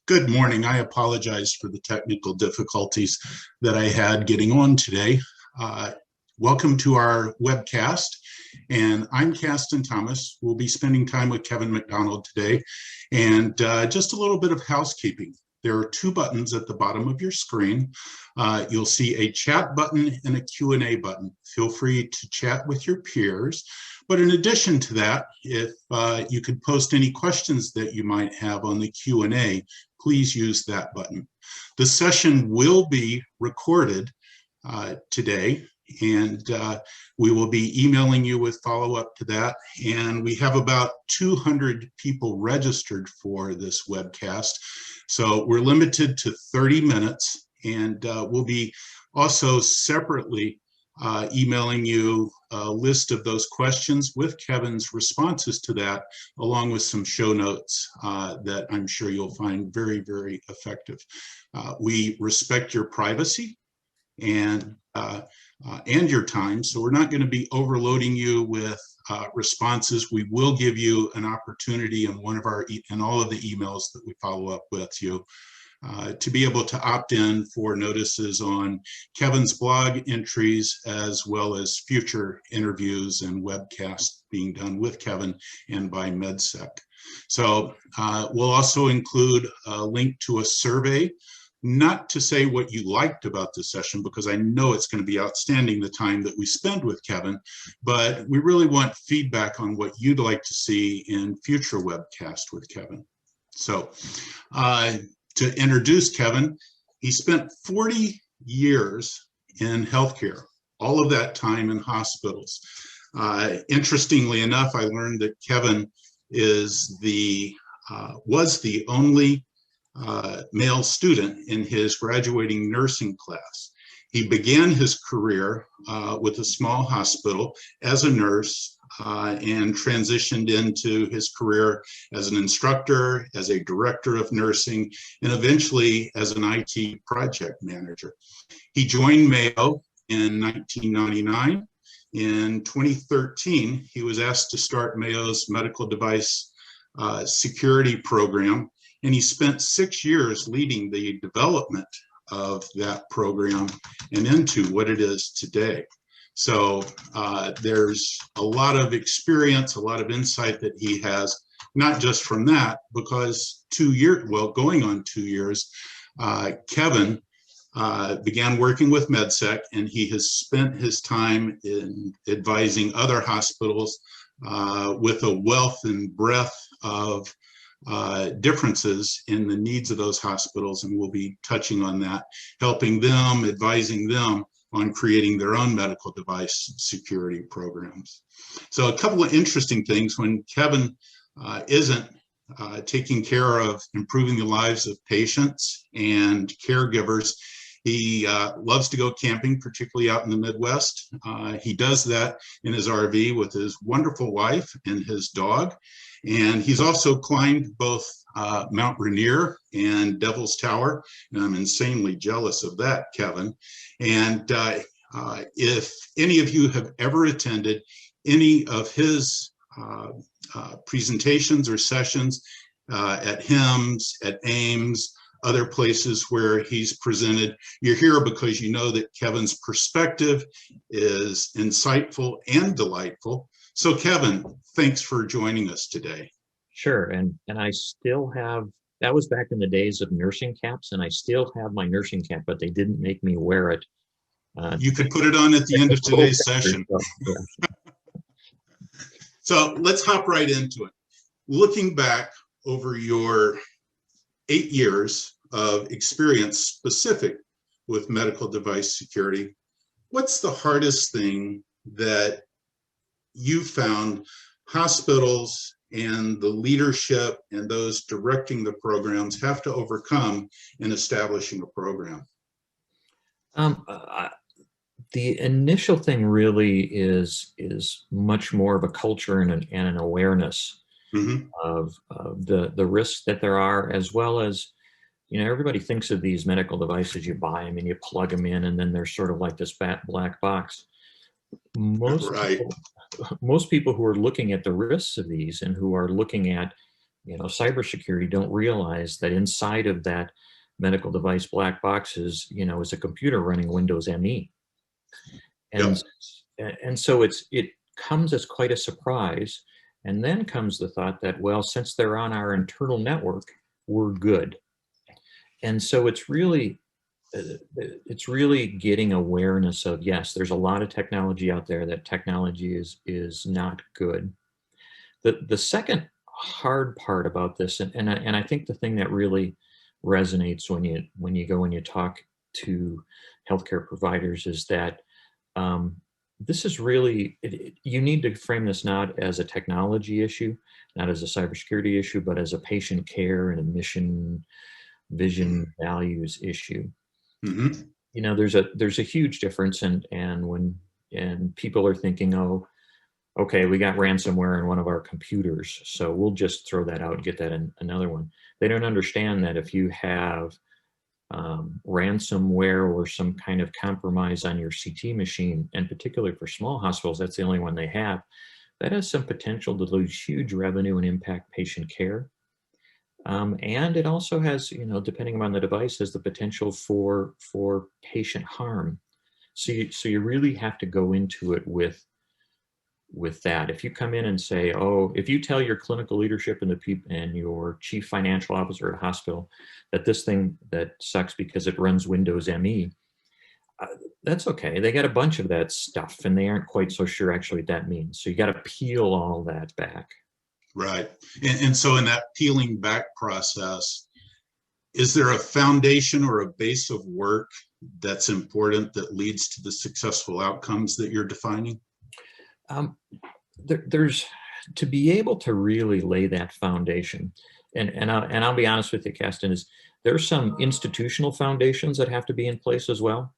Good morning. I apologize for the technical difficulties that I had getting on today. Welcome to our webcast, and I'm Caston Thomas. We'll be spending time with Kevin McDonald today, and just a little bit of housekeeping. There are two buttons at the bottom of your screen. You'll see a chat button and a Q&A button. Feel free to chat with your peers. But in addition to that, if you could post any questions that you might have on the Q&A, please use that button. The session will be recorded today, and we will be emailing you with follow-up to that. And we have about 200 people registered for this webcast. So we're limited to 30 minutes, and we'll be also separately emailing you a list of those questions with Kevin's responses to that, along with some show notes that I'm sure you'll find very, very effective. We respect your privacy and your time, so we're not going to be overloading you with responses. We will give you an opportunity in all of the emails that we follow up with you to be able to opt in for notices on Kevin's blog entries, as well as future interviews and webcasts being done with Kevin and by MedSec. So we'll also include a link to a survey, not to say what you liked about this session, because I know it's going to be outstanding the time that we spend with Kevin, but we really want feedback on what you'd like to see in future webcasts with Kevin. So to introduce Kevin, he spent 40 years in healthcare, all of that time in hospitals. Interestingly enough, I learned that Kevin was the only male student in his graduating nursing class. He began his career with a small hospital as a nurse and transitioned into his career as an instructor, as a director of nursing, and eventually as an IT project manager. He joined Mayo in 1999. In 2013, he was asked to start Mayo's medical device security program, and he spent 6 years leading the development of that program and into what it is today. So there's a lot of experience, a lot of insight that he has, not just from that, because going on 2 years, Kevin began working with MedSec, and he has spent his time in advising other hospitals with a wealth and breadth of differences in the needs of those hospitals, and we'll be touching on that, helping them, advising them on creating their own medical device security programs. So a couple of interesting things: when Kevin isn't taking care of improving the lives of patients and caregivers, he loves to go camping, particularly out in the Midwest. He does that in his RV with his wonderful wife and his dog. And he's also climbed both Mount Rainier and Devil's Tower, and I'm insanely jealous of that, Kevin. And if any of you have ever attended any of his presentations or sessions at HIMSS, at AIMS, other places where he's presented, you're here because you know that Kevin's perspective is insightful and delightful. So Kevin, thanks for joining us today. Sure, and I still have, that was back in the days of nursing caps, and I still have my nursing cap, but they didn't make me wear it. You could put it on at the end of today's session. So let's hop right into it. Looking back over your 8 years of experience specific with medical device security, what's the hardest thing that you found hospitals and the leadership and those directing the programs have to overcome in establishing a program? The initial thing really is much more of a culture and an awareness of the risks that there are, as well as, you know, everybody thinks of these medical devices, you buy them and you plug them in, and then they're sort of like this fat black box. Most people who are looking at the risks of these and who are looking at cybersecurity don't realize that inside of that medical device black box is a computer running Windows ME. And Yep. and so it comes as quite a surprise. And then comes the thought that, well, since they're on our internal network, we're good. And so it's really getting awareness of, yes, there's a lot of technology out there. That technology is not good. The second hard part about this, and I think the thing that really resonates when you go and you talk to healthcare providers, is that this is really, you need to frame this not as a technology issue, not as a cybersecurity issue, but as a patient care and a mission, vision, values issue. Mm-hmm. There's a huge difference, and people are thinking, oh, okay, we got ransomware in one of our computers, so we'll just throw that out and get that in another one. They don't understand that if you have ransomware or some kind of compromise on your CT machine, and particularly for small hospitals, that's the only one they have, that has some potential to lose huge revenue and impact patient care. And it also has, depending on the device, has the potential for patient harm. So you really have to go into it with that. If you come in and say, oh, if you tell your clinical leadership and your chief financial officer at a hospital that this thing that sucks because it runs Windows ME, that's okay. They got a bunch of that stuff and they aren't quite so sure actually what that means. So you got to peel all that back. Right. And so in that peeling back process, is there a foundation or a base of work that's important that leads to the successful outcomes that you're defining? There's, to be able to really lay that foundation, and I'll be honest with you, Caston, is there's some institutional foundations that have to be in place as well.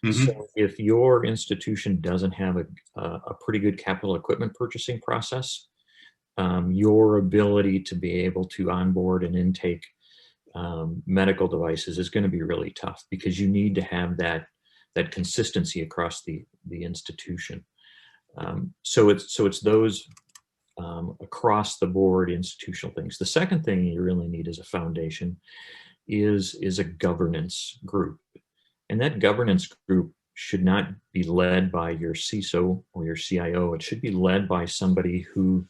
Mm-hmm. So if your institution doesn't have a pretty good capital equipment purchasing process, your ability to be able to onboard and intake medical devices is going to be really tough, because you need to have that consistency across the institution. So it's those across the board institutional things. The second thing you really need as a foundation is a governance group. And that governance group should not be led by your CISO or your CIO. It should be led by somebody who,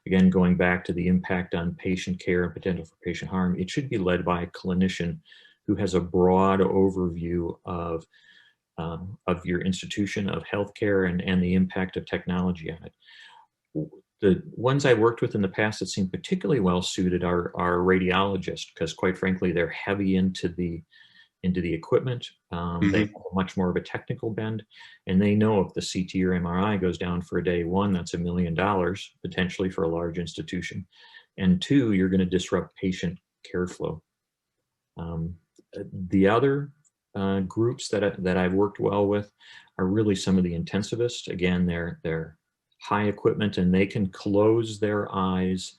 again, going back to the impact on patient care and potential for patient harm, it should be led by a clinician who has a broad overview of your institution, of healthcare, and the impact of technology on it. The ones I worked with in the past that seem particularly well suited are radiologists, because quite frankly, they're heavy into the equipment. Mm-hmm. They have much more of a technical bend, and they know if the CT or MRI goes down for a day, one, that's $1 million potentially for a large institution, and two, you're going to disrupt patient care flow. The other groups that I've worked well with are really some of the intensivists. Again, they're high equipment, and they can close their eyes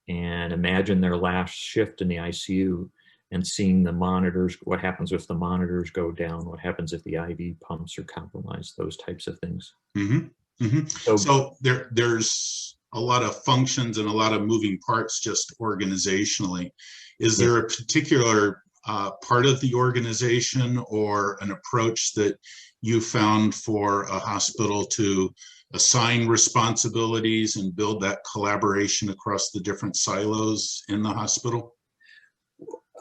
and imagine their last shift in the ICU and seeing the monitors, what happens if the monitors go down, what happens if the IV pumps are compromised, those types of things. Mm-hmm. Mm-hmm. So there's a lot of functions and a lot of moving parts just organizationally. Is there a particular part of the organization or an approach that you found for a hospital to assign responsibilities and build that collaboration across the different silos in the hospital?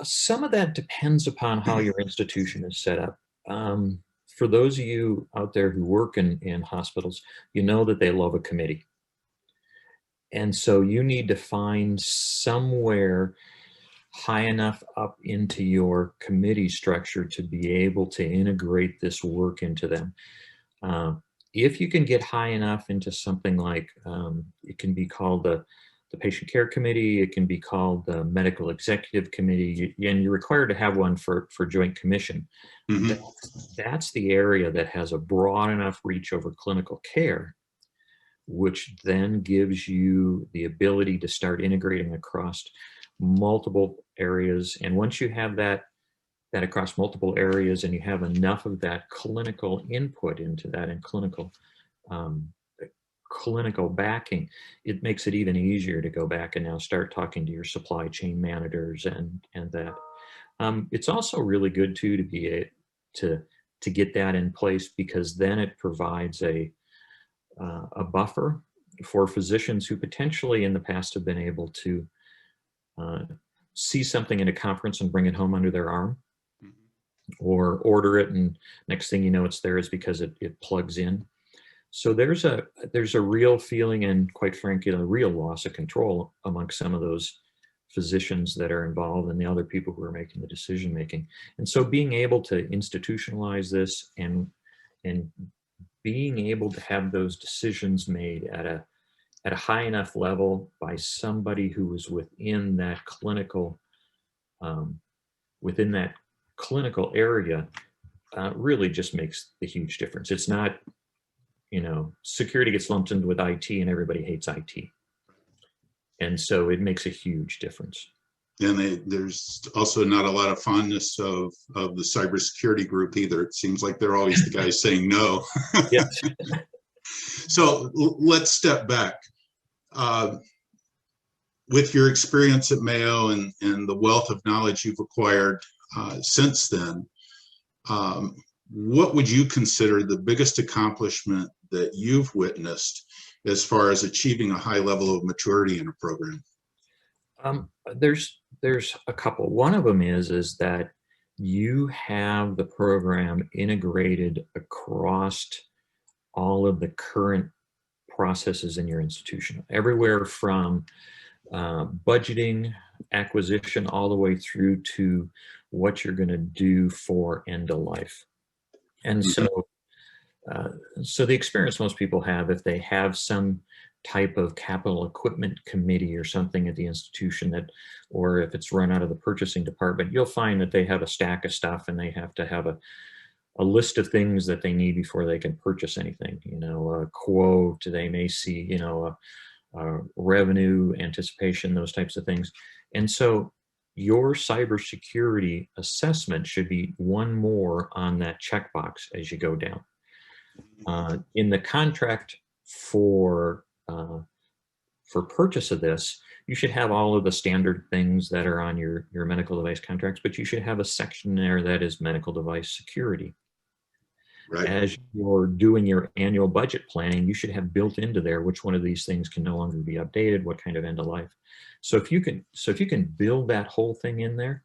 Some of that depends upon how your institution is set up. For those of you out there who work in hospitals, you know that they love a committee. And so you need to find somewhere high enough up into your committee structure to be able to integrate this work into them. If you can get high enough into something like, it can be called the patient care committee, it can be called the medical executive committee, and you're required to have one for joint commission. Mm-hmm. That's the area that has a broad enough reach over clinical care, which then gives you the ability to start integrating across multiple areas. And once you have that across multiple areas, and you have enough of that clinical input into that, and clinical clinical backing, it makes it even easier to go back and now start talking to your supply chain managers and that. It's also really good too to be to get that in place, because then it provides a buffer for physicians who potentially in the past have been able to uh, see something in a conference and bring it home under their arm, or order it and next thing you know it's theirs because it plugs in. So there's a real feeling, and quite frankly a real loss of control amongst some of those physicians that are involved and the other people who are making the decision making. And so being able to institutionalize this and being able to have those decisions made at a high enough level by somebody who is within that clinical area really just makes the huge difference. It's not, security gets lumped in with IT and everybody hates IT. And so it makes a huge difference. And there's also not a lot of fondness of the cybersecurity group either. It seems like they're always the guys saying no. Yes. So let's step back. With your experience at Mayo and the wealth of knowledge you've acquired since then, what would you consider the biggest accomplishment that you've witnessed as far as achieving a high level of maturity in a program? There's a couple. One of them is that you have the program integrated across all of the current processes in your institution, everywhere from budgeting, acquisition, all the way through to what you're going to do for end of life. And so the experience most people have, if they have some type of capital equipment committee or something at the institution or if it's run out of the purchasing department, you'll find that they have a stack of stuff and they have to have a list of things that they need before they can purchase anything. A quote, they may see, a revenue anticipation, those types of things. And so your cybersecurity assessment should be one more on that checkbox as you go down. In the contract for purchase of this, you should have all of the standard things that are on your medical device contracts, but you should have a section there that is medical device security. Right. As you're doing your annual budget planning, you should have built into there which one of these things can no longer be updated, what kind of end of life. So if you can build that whole thing in there,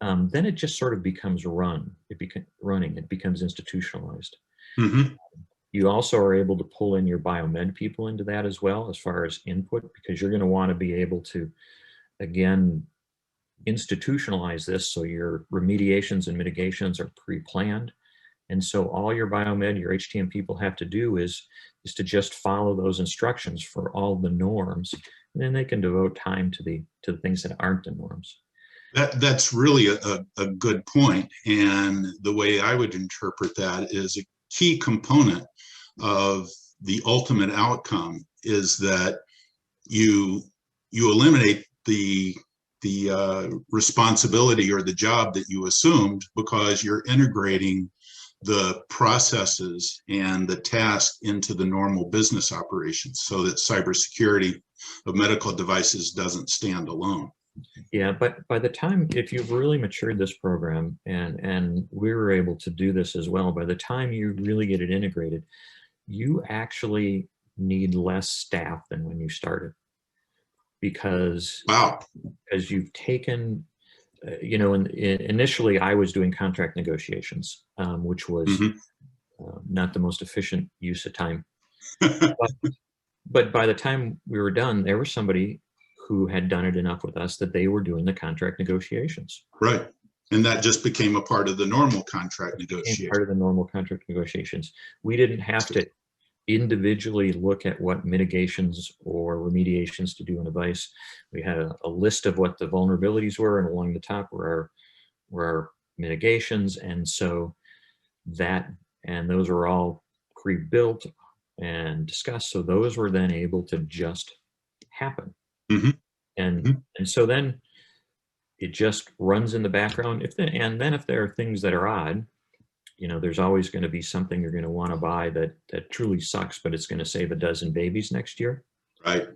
then it just sort of becomes running. It becomes institutionalized. Mm-hmm. You also are able to pull in your biomed people into that as well, as far as input, because you're going to want to be able to, again, institutionalize this so your remediations and mitigations are pre-planned. And so all your biomed, your HTM people have to do is to just follow those instructions for all the norms, and then they can devote time to the things that aren't the norms. That's really a good point. And the way I would interpret that is a key component of the ultimate outcome is that you eliminate the responsibility or the job that you assumed, because you're integrating the processes and the task into the normal business operations, so that cybersecurity of medical devices doesn't stand alone. Yeah, but by the time, if you've really matured this program, and we were able to do this as well, by the time you really get it integrated, you actually need less staff than when you started. Because as you've taken, initially I was doing contract negotiations, which was not the most efficient use of time. But by the time we were done, there was somebody who had done it enough with us that they were doing the contract negotiations. Right. And that just became a part of the normal contract negotiations. Part of the normal contract negotiations. We didn't have to individually look at what mitigations or remediations to do in a device. We had a list of what the vulnerabilities were, and along the top were our mitigations. And so those were all pre-built and discussed. So those were then able to just happen. Mm-hmm. And so then it just runs in the background. If there are things that are odd, there's always going to be something you're going to want to buy that truly sucks, but it's going to save a dozen babies next year. Right.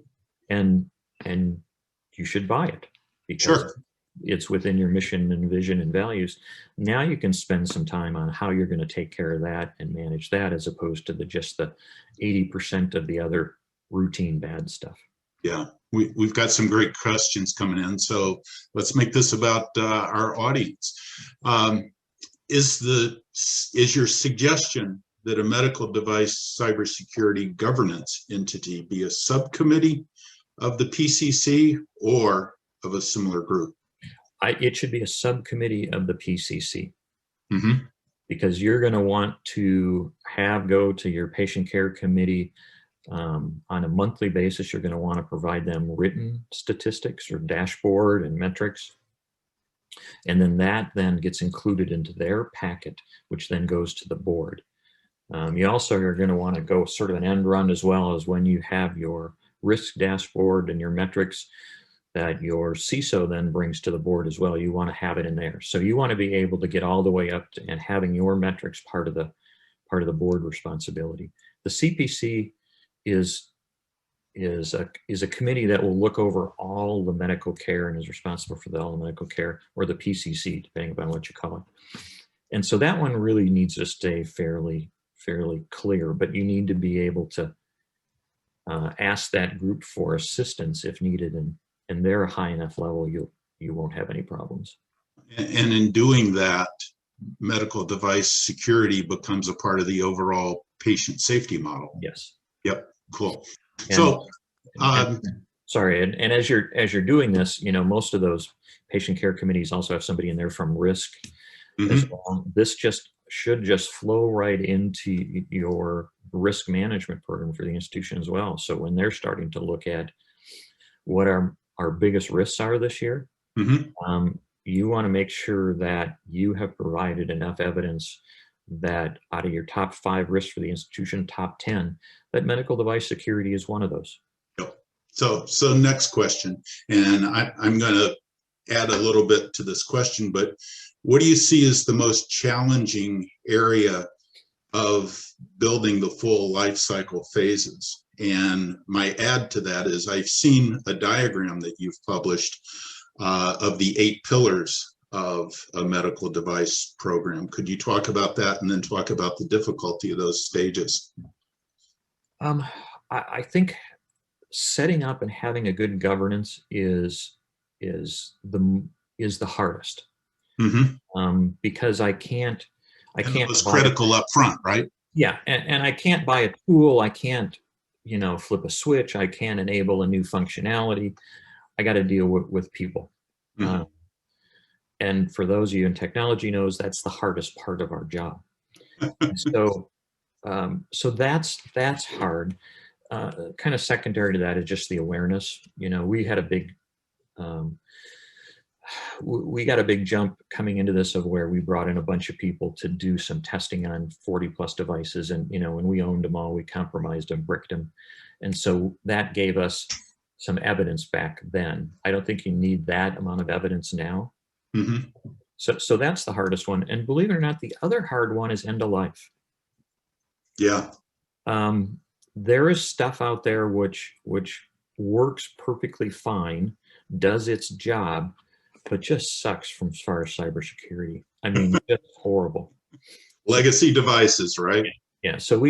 And you should buy it because Sure. it's within your mission and vision and values. Now you can spend some time on how you're going to take care of that and manage that, as opposed to just the 80% of the other routine bad stuff. Yeah, we've got some great questions coming in, so let's make this about our audience. Is your suggestion that a medical device cybersecurity governance entity be a subcommittee of the PCC or of a similar group? It should be a subcommittee of the PCC. Mm-hmm. Because you're going to want to go to your patient care committee on a monthly basis. You're going to want to provide them written statistics or dashboard and metrics. And then that then gets included into their packet, which then goes to the board. You also are going to want to go sort of an end run, as well as when you have your risk dashboard and your metrics that your CISO then brings to the board as well. You want to have it in there. So you want to be able to get all the way up to, and having your metrics part of the board responsibility. The CPC is a committee that will look over all the medical care and is responsible for all the medical care, or the PCC, depending upon what you call it. And so that one really needs to stay fairly clear, but you need to be able to ask that group for assistance if needed, and they're a high enough level, you won't have any problems. And in doing that, medical device security becomes a part of the overall patient safety model. Yes. Yep. Cool. And, so, sorry, and as you're doing this, most of those patient care committees also have somebody in there from risk as well. This should just flow right into your risk management program for the institution as well. So when they're starting to look at what our biggest risks are this year, you want to make sure that you have provided enough evidence that out of your top 5 risks for the institution, top 10, that medical device security is one of those. So next question, and I'm going to add a little bit to this question, but what do you see as the most challenging area of building the full life cycle phases? And my add to that is I've seen a diagram that you've published of the 8 pillars of a medical device program. Could you talk about that and then talk about the difficulty of those stages? I think setting up and having a good governance is the hardest. Because I can't it was critical up front, right? Yeah, and I can't buy a tool. I can't flip a switch. I can't enable a new functionality. I got to deal with people. And for those of you in technology knows that's the hardest part of our job. So that's hard. Kind of secondary to that is just the awareness. We had a big we got a big jump coming into this of where we brought in a bunch of people to do some testing on 40 plus devices. And, when we owned them all, we compromised them, bricked them. And so that gave us some evidence back then. I don't think you need that amount of evidence now. So that's the hardest one. And believe it or not, the other hard one is end of life. Yeah. There is stuff out there which works perfectly fine, does its job, but just sucks from as far as cybersecurity. I mean, just horrible. Legacy devices, right? Yeah. So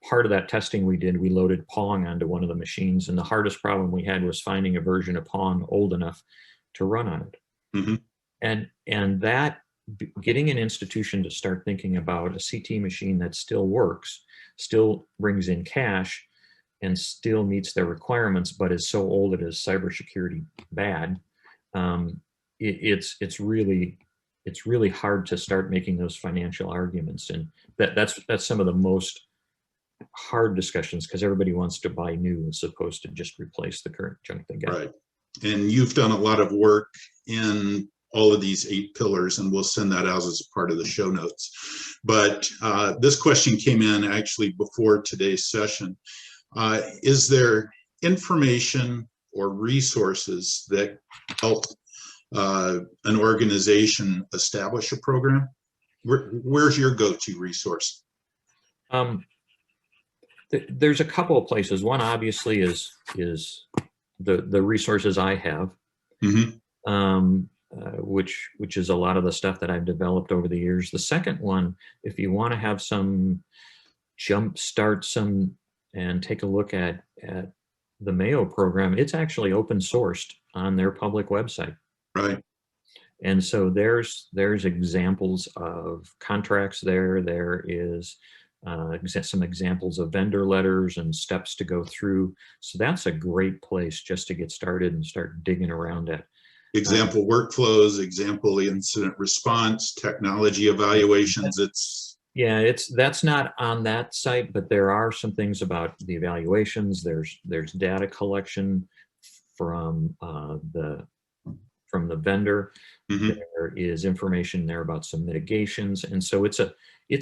part of that testing we did, we loaded Pong onto one of the machines, and the hardest problem we had was finding a version of Pong old enough to run on it. And that getting an institution to start thinking about a CT machine that still works, still brings in cash, and still meets their requirements, but is so old it is cybersecurity bad. It's really hard to start making those financial arguments, and that's some of the most hard discussions, because everybody wants to buy new as opposed to just replace the current junk they got. Right. And you've done a lot of work in all of these 8 pillars, and we'll send that out as a part of the show notes. But this question came in actually before today's session. Is there information or resources that help an organization establish a program? where's your go-to resource? There's a couple of places. One obviously is the resources I have, which is a lot of the stuff that I've developed over the years. The second one, if you want to have some jumpstart and take a look at the Mayo program, it's actually open sourced on their public website. Right. And so there's examples of contracts there. There is some examples of vendor letters and steps to go through. So that's a great place just to get started and start digging around at. Example workflows, example incident response, technology evaluations. That's not on that site, but there are some things about the evaluations. There's data collection from the vendor. There is information there about some mitigations, and so it's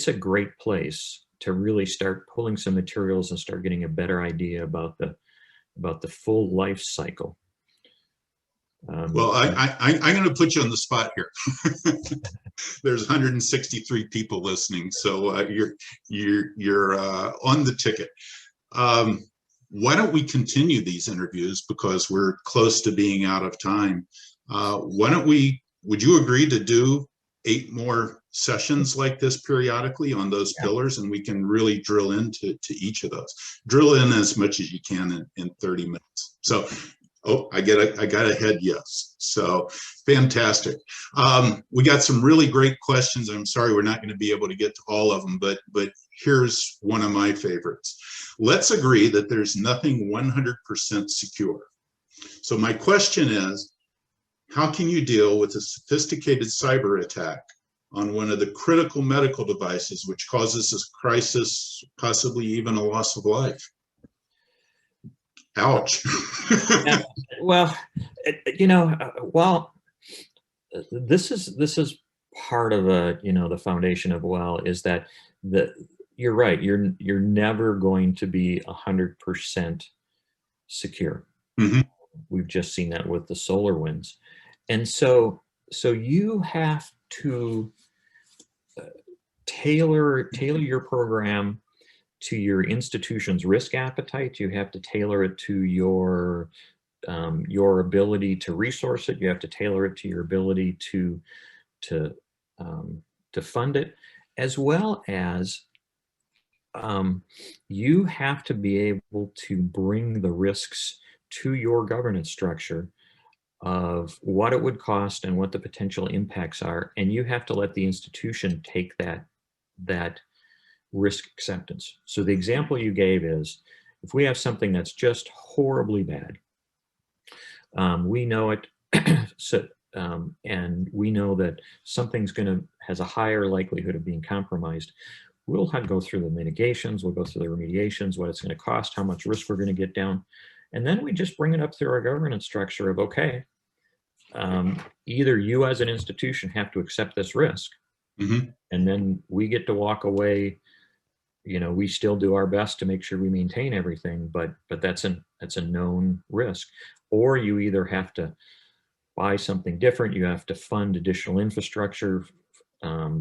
a great place to really start pulling some materials and start getting a better idea about the full life cycle. Well, I'm going to put you on the spot here. There's 163 people listening, so you're on the ticket. Why don't we continue these interviews, because we're close to being out of time? Would you agree to do 8 more sessions like this periodically on those pillars, and we can really drill into each of those. Drill in as much as you can in 30 minutes. So, I got a head yes. So fantastic. We got some really great questions. I'm sorry we're not going to be able to get to all of them, but here's one of my favorites. Let's agree that there's nothing 100% secure. So my question is, how can you deal with a sophisticated cyber attack on one of the critical medical devices, which causes a crisis, possibly even a loss of life? Ouch. Well, this is part of the foundation of is that you're right. You're never going to be 100% secure. We've just seen that with the SolarWinds. And so you have to tailor your program to your institution's risk appetite. You have to tailor it to your ability to resource it. You have to tailor it to your ability to fund it, as well as you have to be able to bring the risks to your governance structure of what it would cost and what the potential impacts are, and you have to let the institution take that risk acceptance. So the example you gave is, if we have something that's just horribly bad, we know it, and we know that something's has a higher likelihood of being compromised. We'll go through the mitigations, we'll go through the remediations, what it's going to cost, how much risk we're going to get down, and then we just bring it up through our governance structure of, okay, either you as an institution have to accept this risk, and then we get to walk away. We still do our best to make sure we maintain everything, but that's a known risk. Or you either have to buy something different, you have to fund additional infrastructure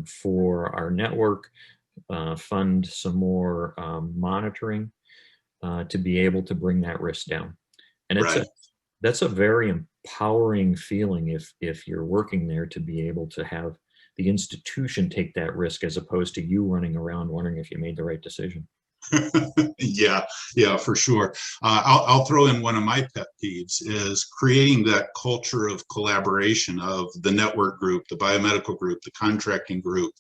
for our network, fund some more monitoring to be able to bring that risk down. And that's a very empowering feeling if you're working there, to be able to have the institution take that risk, as opposed to you running around wondering if you made the right decision. Yeah, for sure. I'll throw in one of my pet peeves is creating that culture of collaboration of the network group, the biomedical group, the contracting group.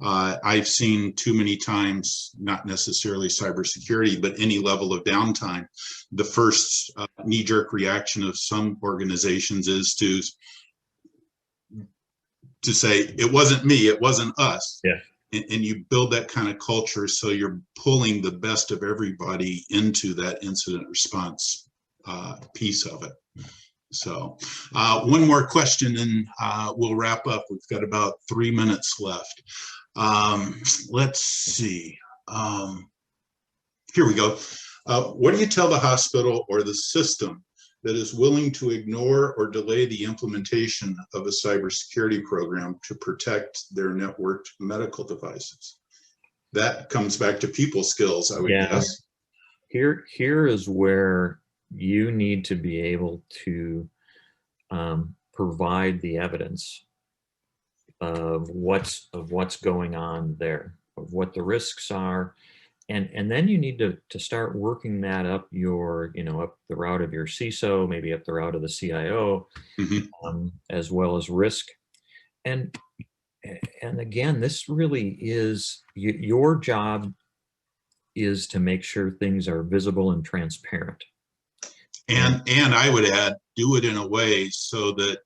I've seen too many times, not necessarily cybersecurity, but any level of downtime, the first knee-jerk reaction of some organizations is to say, it wasn't me, it wasn't us. Yeah. And you build that kind of culture, so you're pulling the best of everybody into that incident response piece of it. So one more question and we'll wrap up. We've got about 3 minutes left. Let's see. Here we go. What do you tell the hospital or the system that is willing to ignore or delay the implementation of a cybersecurity program to protect their networked medical devices. That comes back to people skills, I would guess. Here is where you need to be able to provide the evidence of what's going on there, of what the risks are, and then you need to start working that up your, up the route of your CISO, maybe up the route of the CIO, as well as risk. And again, this really is your job, is to make sure things are visible and transparent. And I would add, do it in a way so that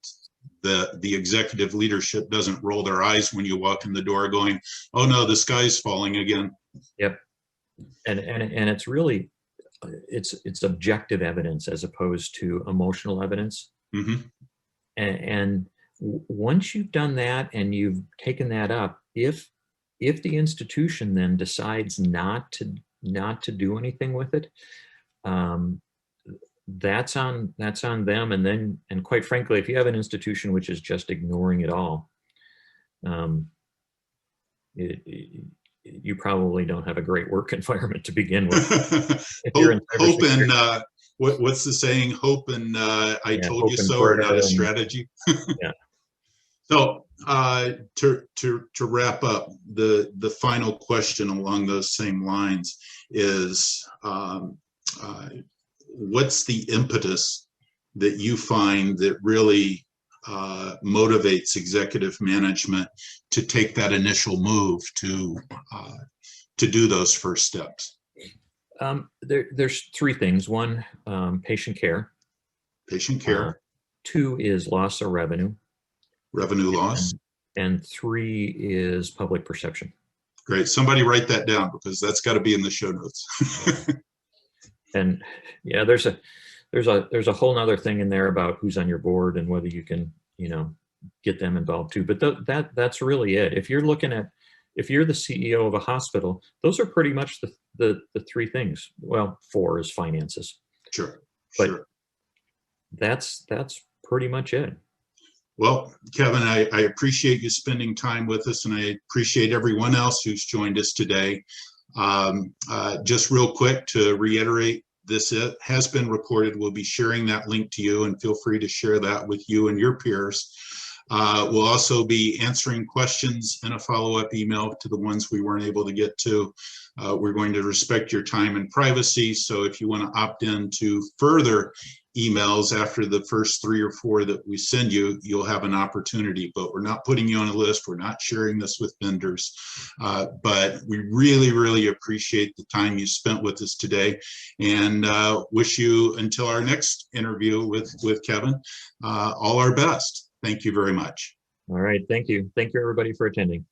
the executive leadership doesn't roll their eyes when you walk in the door going, oh no, the sky's falling again. Yep. And it's really, it's objective evidence as opposed to emotional evidence. And once you've done that and you've taken that up, if the institution then decides not to do anything with it, that's on them. And quite frankly, if you have an institution which is just ignoring it all, you probably don't have a great work environment to begin with. Hope and what's the saying? Hope and I told you so, or not a strategy. Yeah. So to wrap up, the final question along those same lines is, what's the impetus that you find that really motivates executive management to take that initial move to do those first steps? There's three things. One, patient care. Patient care. Two is loss of revenue. Revenue loss. And three is public perception. Great. Somebody write that down, because that's got to be in the show notes. And yeah, there's a whole nother thing in there about who's on your board and whether you can, get them involved too. But that's really it. If you're the CEO of a hospital, those are pretty much the three things. Well, four is finances. Sure. But sure. That's pretty much it. Well, Kevin, I appreciate you spending time with us, and I appreciate everyone else who's joined us today. Just real quick to reiterate, this has been recorded. We'll be sharing that link to you, and feel free to share that with you and your peers. We'll also be answering questions in a follow-up email to the ones we weren't able to get to. We're going to respect your time and privacy, so if you want to opt in to further emails after the first 3 or 4 that we send you, you'll have an opportunity. But we're not putting you on a list. We're not sharing this with vendors. But we really, really appreciate the time you spent with us today, and wish you, until our next interview with Kevin, all our best. Thank you very much. All right. Thank you. Thank you, everybody, for attending.